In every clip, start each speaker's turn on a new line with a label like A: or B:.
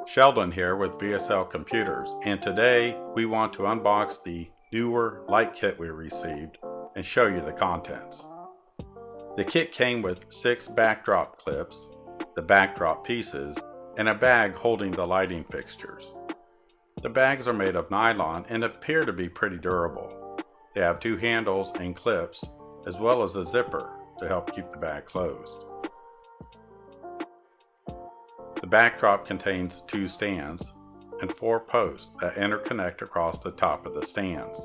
A: Sheldon here with VSL Computers, and today we want to unbox the Neewer Light Kit we received and show you the contents. The kit came with 6 backdrop clips, the backdrop pieces, and a bag holding the lighting fixtures. The bags are made of nylon and appear to be pretty durable. They have 2 handles and clips, as well as a zipper to help keep the bag closed. The backdrop contains 2 stands and 4 posts that interconnect across the top of the stands.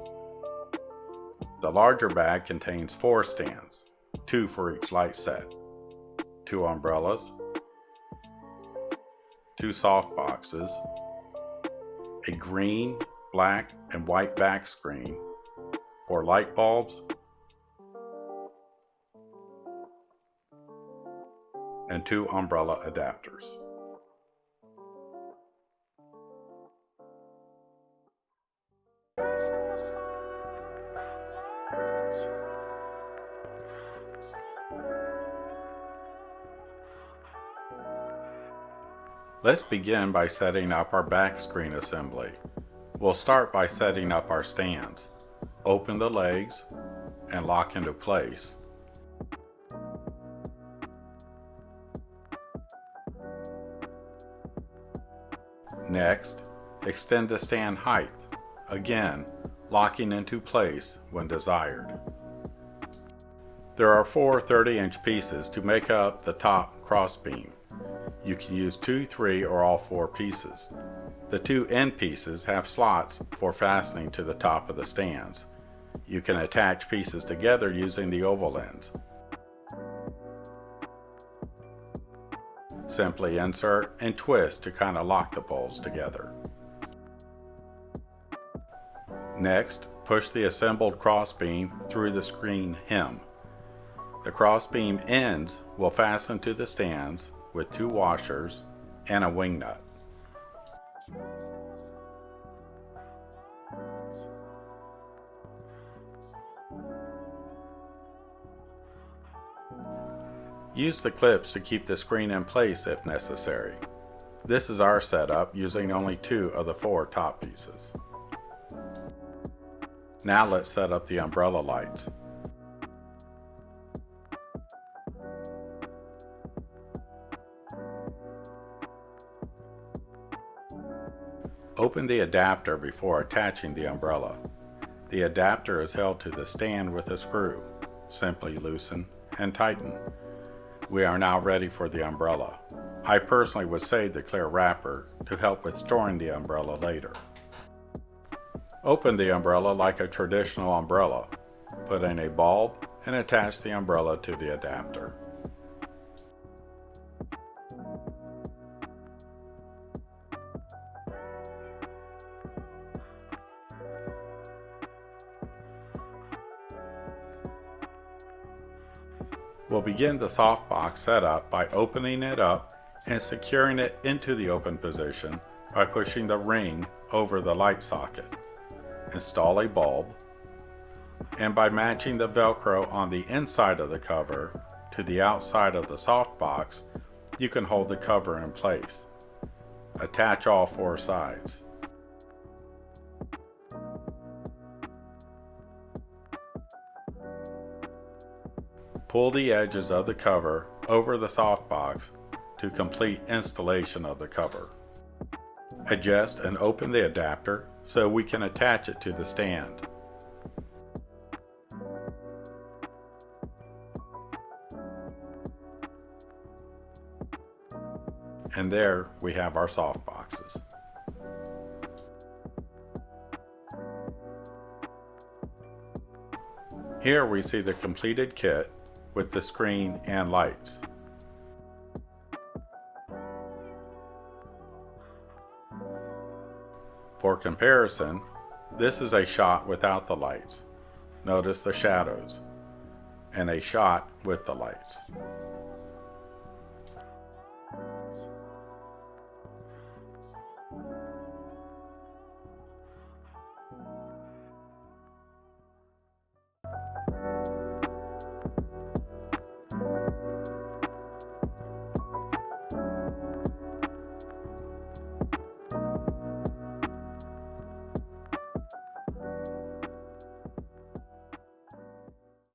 A: The larger bag contains 4 stands, 2 for each light set, 2 umbrellas, 2 soft boxes, a green, black, and white back screen, 4 light bulbs, and 2 umbrella adapters. Let's begin by setting up our back screen assembly. We'll start by setting up our stands. Open the legs and lock into place. Next, extend the stand height, again locking into place when desired. There are 4 30-inch pieces to make up the top crossbeam. You can use 2, 3, or all 4 pieces. The 2 end pieces have slots for fastening to the top of the stands. You can attach pieces together using the oval ends. Simply insert and twist to kind of lock the poles together. Next, push the assembled crossbeam through the screen hem. The crossbeam ends will fasten to the stands with 2 washers and a wing nut. Use the clips to keep the screen in place if necessary. This is our setup using only 2 of the 4 top pieces. Now let's set up the umbrella lights. Open the adapter before attaching the umbrella. The adapter is held to the stand with a screw. Simply loosen and tighten. We are now ready for the umbrella. I personally would save the clear wrapper to help with storing the umbrella later. Open the umbrella like a traditional umbrella. Put in a bulb and attach the umbrella to the adapter. We'll begin the softbox setup by opening it up and securing it into the open position by pushing the ring over the light socket. Install a bulb, and by matching the Velcro on the inside of the cover to the outside of the softbox, you can hold the cover in place. Attach all 4 sides. Pull the edges of the cover over the softbox to complete installation of the cover. Adjust and open the adapter so we can attach it to the stand. And there we have our softboxes. Here we see the completed kit with the screen and lights. For comparison, this is a shot without the lights. Notice the shadows, and a shot with the lights.